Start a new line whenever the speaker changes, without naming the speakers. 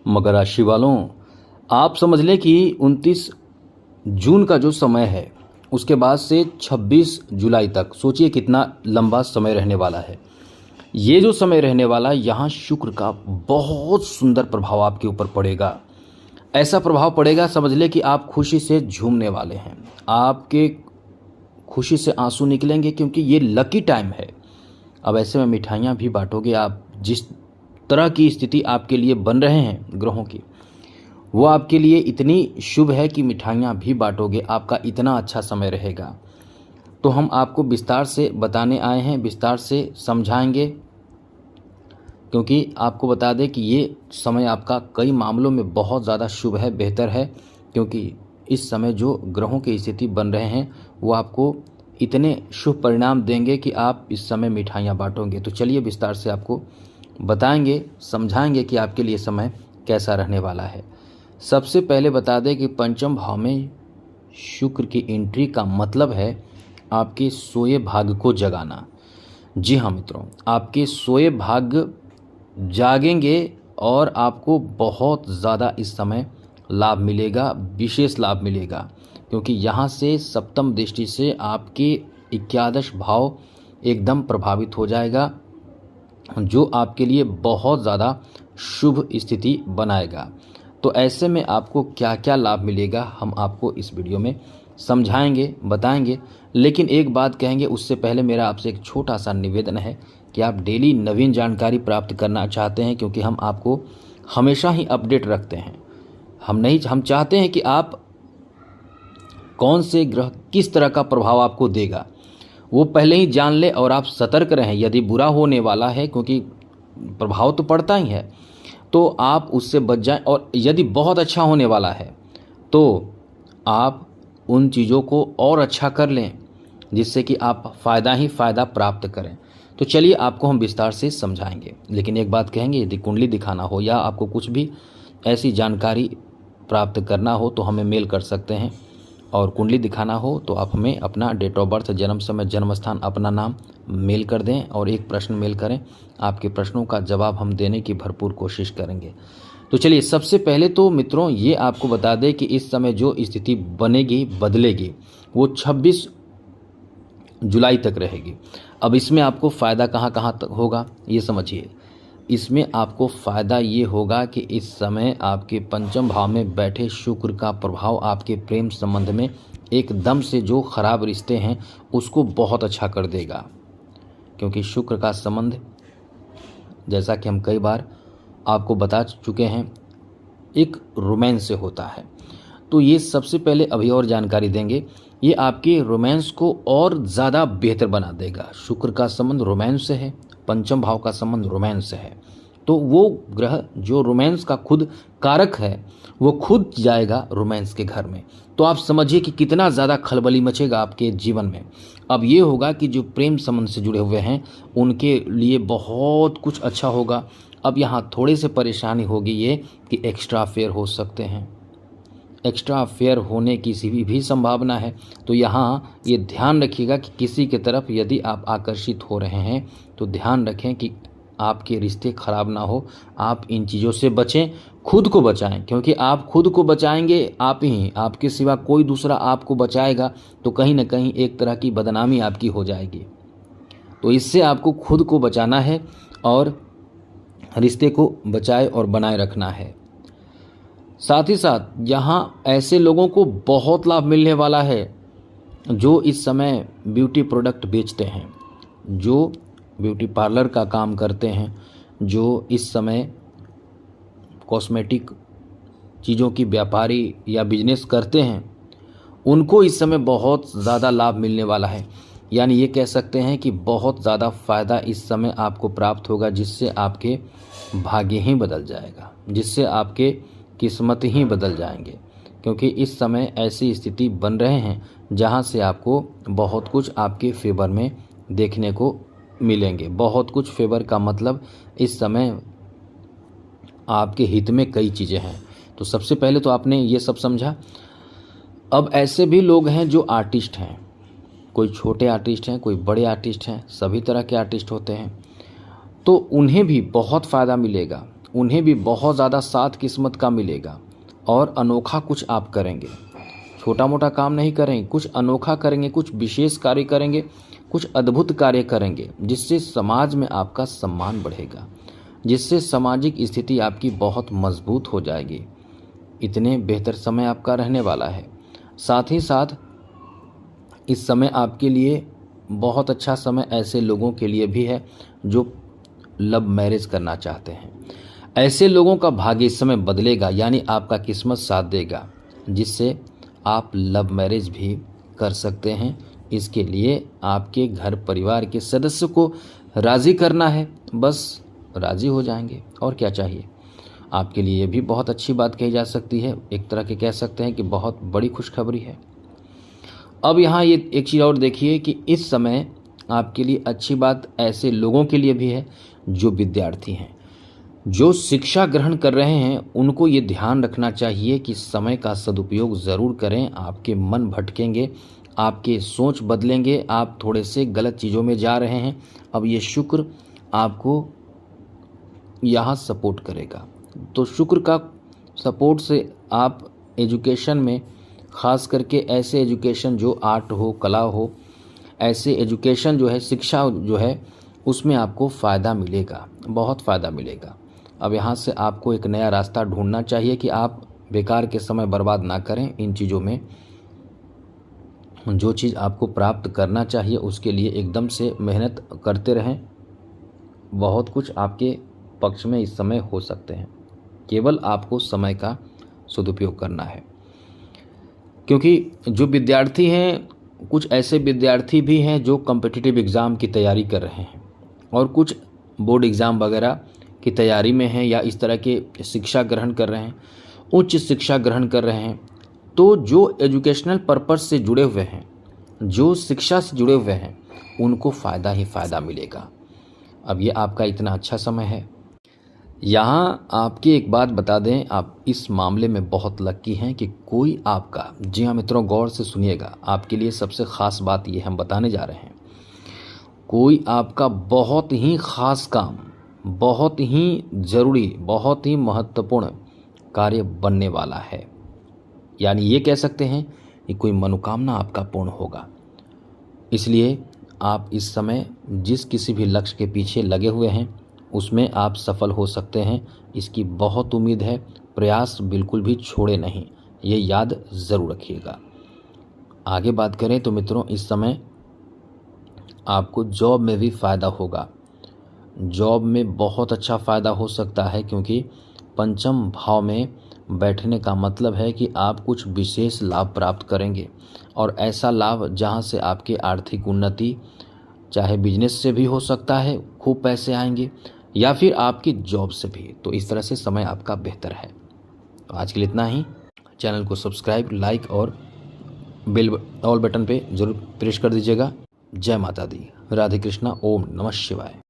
मकर राशि वालों, आप समझ लें कि 29 जून का जो समय है उसके बाद से 26 जुलाई तक सोचिए कितना लंबा समय रहने वाला है। ये जो समय रहने वाला है यहाँ शुक्र का बहुत सुंदर प्रभाव आपके ऊपर पड़ेगा। ऐसा प्रभाव पड़ेगा, समझ ले कि आप खुशी से झूमने वाले हैं, आपके खुशी से आंसू निकलेंगे क्योंकि ये लकी टाइम है। अब ऐसे में मिठाइयाँ भी बांटोगे आप। जिस तरह की स्थिति आपके लिए बन रहे हैं ग्रहों की, वो आपके लिए इतनी शुभ है कि मिठाइयाँ भी बांटोगे, आपका इतना अच्छा समय रहेगा। तो हम आपको विस्तार से बताने आए हैं, विस्तार से समझाएंगे, क्योंकि आपको बता दें कि ये समय आपका कई मामलों में बहुत ज़्यादा शुभ है, बेहतर है। क्योंकि इस समय जो ग्रहों की स्थिति बन रहे हैं वो आपको इतने शुभ परिणाम देंगे कि आप इस समय मिठाइयाँ बांटोगे। तो चलिए विस्तार से आपको बताएंगे, समझाएंगे कि आपके लिए समय कैसा रहने वाला है। सबसे पहले बता दें कि पंचम भाव में शुक्र की एंट्री का मतलब है आपके सोए भाग्य को जगाना। जी हाँ मित्रों, आपके सोए भाग्य जागेंगे और आपको बहुत ज़्यादा इस समय लाभ मिलेगा, विशेष लाभ मिलेगा। क्योंकि यहाँ से सप्तम दृष्टि से आपके 11 भाव एकदम प्रभावित हो जाएगा, जो आपके लिए बहुत ज़्यादा शुभ स्थिति बनाएगा। तो ऐसे में आपको क्या क्या लाभ मिलेगा हम आपको इस वीडियो में समझाएंगे, बताएंगे। लेकिन एक बात कहेंगे उससे पहले मेरा आपसे एक छोटा सा निवेदन है कि आप डेली नवीन जानकारी प्राप्त करना चाहते हैं, क्योंकि हम आपको हमेशा ही अपडेट रखते हैं। हम चाहते हैं कि आप कौन से ग्रह किस तरह का प्रभाव आपको देगा वो पहले ही जान ले और आप सतर्क रहें। यदि बुरा होने वाला है, क्योंकि प्रभाव तो पड़ता ही है, तो आप उससे बच जाएं। और यदि बहुत अच्छा होने वाला है तो आप उन चीज़ों को और अच्छा कर लें, जिससे कि आप फ़ायदा ही फ़ायदा प्राप्त करें। तो चलिए आपको हम विस्तार से समझाएंगे। लेकिन एक बात कहेंगे, यदि कुंडली दिखाना हो या आपको कुछ भी ऐसी जानकारी प्राप्त करना हो तो हमें मेल कर सकते हैं। और कुंडली दिखाना हो तो आप हमें अपना डेट ऑफ बर्थ, जन्म समय, जन्म स्थान, अपना नाम मेल कर दें और एक प्रश्न मेल करें। आपके प्रश्नों का जवाब हम देने की भरपूर कोशिश करेंगे। तो चलिए सबसे पहले तो मित्रों ये आपको बता दें कि इस समय जो स्थिति बनेगी, बदलेगी, वो 26 जुलाई तक रहेगी। अब इसमें आपको फ़ायदा कहाँ कहाँ तक होगा ये समझिए। इसमें आपको फ़ायदा ये होगा कि इस समय आपके पंचम भाव में बैठे शुक्र का प्रभाव आपके प्रेम संबंध में एकदम से जो खराब रिश्ते हैं उसको बहुत अच्छा कर देगा। क्योंकि शुक्र का संबंध, जैसा कि हम कई बार आपको बता चुके हैं, एक रोमांस से होता है। तो ये सबसे पहले अभी और जानकारी देंगे, ये आपके रोमांस को और ज़्यादा बेहतर बना देगा। शुक्र का संबंध रोमांस से है, पंचम भाव का संबंध रोमांस से है। तो वो ग्रह जो रोमांस का खुद कारक है वो खुद जाएगा रोमांस के घर में। तो आप समझिए कि कितना ज़्यादा खलबली मचेगा आपके जीवन में। अब ये होगा कि जो प्रेम संबंध से जुड़े हुए हैं उनके लिए बहुत कुछ अच्छा होगा। अब यहाँ थोड़े से परेशानी होगी ये कि एक्स्ट्रा अफेयर हो सकते हैं, एक्स्ट्रा अफेयर होने की भी संभावना है। तो यहाँ ये ध्यान रखिएगा कि किसी के तरफ यदि आप आकर्षित हो रहे हैं तो ध्यान रखें कि आपके रिश्ते खराब ना हो। आप इन चीज़ों से बचें, खुद को बचाएं। क्योंकि आप खुद को बचाएंगे आप ही, आपके सिवा कोई दूसरा आपको बचाएगा तो कहीं ना कहीं एक तरह की बदनामी आपकी हो जाएगी। तो इससे आपको खुद को बचाना है और रिश्ते को बचाए और बनाए रखना है। साथ ही साथ यहाँ ऐसे लोगों को बहुत लाभ मिलने वाला है जो इस समय ब्यूटी प्रोडक्ट बेचते हैं, जो ब्यूटी पार्लर का काम करते हैं, जो इस समय कॉस्मेटिक चीज़ों की व्यापारी या बिजनेस करते हैं, उनको इस समय बहुत ज़्यादा लाभ मिलने वाला है। यानी ये कह सकते हैं कि बहुत ज़्यादा फ़ायदा इस समय आपको प्राप्त होगा, जिससे आपके भाग्य ही बदल जाएगा, जिससे आपके किस्मत ही बदल जाएंगे। क्योंकि इस समय ऐसी स्थिति बन रहे हैं जहां से आपको बहुत कुछ आपके फेवर में देखने को मिलेंगे। बहुत कुछ फेवर का मतलब इस समय आपके हित में कई चीज़ें हैं। तो सबसे पहले तो आपने ये सब समझा। अब ऐसे भी लोग हैं जो आर्टिस्ट हैं, कोई छोटे आर्टिस्ट हैं, कोई बड़े आर्टिस्ट हैं, सभी तरह के आर्टिस्ट होते हैं। तो उन्हें भी बहुत फ़ायदा मिलेगा। उन्हें भी बहुत ज़्यादा साथ किस्मत का मिलेगा और अनोखा कुछ आप करेंगे। छोटा मोटा काम नहीं करेंगे, कुछ अनोखा करेंगे, कुछ विशेष कार्य करेंगे, कुछ अद्भुत कार्य करेंगे, जिससे समाज में आपका सम्मान बढ़ेगा, जिससे सामाजिक स्थिति आपकी बहुत मजबूत हो जाएगी। इतने बेहतर समय आपका रहने वाला है। साथ ही साथ इस समय आपके लिए बहुत अच्छा समय ऐसे लोगों के लिए भी है जो लव मैरिज करना चाहते हैं। ऐसे लोगों का भाग्य इस समय बदलेगा, यानी आपका किस्मत साथ देगा, जिससे आप लव मैरिज भी कर सकते हैं। इसके लिए आपके घर परिवार के सदस्य को राज़ी करना है, बस राज़ी हो जाएंगे और क्या चाहिए। आपके लिए भी बहुत अच्छी बात कही जा सकती है, एक तरह के कह सकते हैं कि बहुत बड़ी खुशखबरी है। अब यहाँ ये एक चीज़ और देखिए कि इस समय आपके लिए अच्छी बात ऐसे लोगों के लिए भी है जो विद्यार्थी हैं, जो शिक्षा ग्रहण कर रहे हैं। उनको ये ध्यान रखना चाहिए कि समय का सदुपयोग ज़रूर करें। आपके मन भटकेंगे, आपके सोच बदलेंगे, आप थोड़े से गलत चीज़ों में जा रहे हैं। अब ये शुक्र आपको यहाँ सपोर्ट करेगा, तो शुक्र का सपोर्ट से आप एजुकेशन में, ख़ास करके ऐसे एजुकेशन जो आर्ट हो, कला हो, ऐसे एजुकेशन जो है, शिक्षा जो है, उसमें आपको फ़ायदा मिलेगा, बहुत फ़ायदा मिलेगा। अब यहाँ से आपको एक नया रास्ता ढूंढना चाहिए कि आप बेकार के समय बर्बाद ना करें इन चीज़ों में। जो चीज़ आपको प्राप्त करना चाहिए उसके लिए एकदम से मेहनत करते रहें। बहुत कुछ आपके पक्ष में इस समय हो सकते हैं, केवल आपको समय का सदुपयोग करना है। क्योंकि जो विद्यार्थी हैं, कुछ ऐसे विद्यार्थी भी हैं जो कॉम्पिटिटिव एग्ज़ाम की तैयारी कर रहे हैं और कुछ बोर्ड एग्ज़ाम वगैरह की तैयारी में हैं, या इस तरह के शिक्षा ग्रहण कर रहे हैं, उच्च शिक्षा ग्रहण कर रहे हैं। तो जो एजुकेशनल पर्पस से जुड़े हुए हैं, जो शिक्षा से जुड़े हुए हैं, उनको फ़ायदा ही फ़ायदा मिलेगा। अब ये आपका इतना अच्छा समय है। यहाँ आपकी एक बात बता दें, आप इस मामले में बहुत लक्की हैं कि कोई आपका, जी हाँ मित्रों गौर से सुनिएगा, आपके लिए सबसे ख़ास बात ये हम बताने जा रहे हैं। कोई आपका बहुत ही ख़ास काम, बहुत ही ज़रूरी, बहुत ही महत्वपूर्ण कार्य बनने वाला है। यानी ये कह सकते हैं कि कोई मनोकामना आपका पूर्ण होगा। इसलिए आप इस समय जिस किसी भी लक्ष्य के पीछे लगे हुए हैं उसमें आप सफल हो सकते हैं, इसकी बहुत उम्मीद है। प्रयास बिल्कुल भी छोड़े नहीं, ये याद ज़रूर रखिएगा। आगे बात करें तो मित्रों, इस समय आपको जॉब में भी फ़ायदा होगा। जॉब में बहुत अच्छा फ़ायदा हो सकता है, क्योंकि पंचम भाव में बैठने का मतलब है कि आप कुछ विशेष लाभ प्राप्त करेंगे, और ऐसा लाभ जहां से आपकी आर्थिक उन्नति, चाहे बिजनेस से भी हो सकता है, खूब पैसे आएंगे, या फिर आपकी जॉब से भी। तो इस तरह से समय आपका बेहतर है। तो आज के लिए इतना ही। चैनल को सब्सक्राइब, लाइक और बेल ऑल बटन पे जरूर प्रेस कर दीजिएगा। जय माता दी। राधे कृष्णा। ओम नमः शिवाय।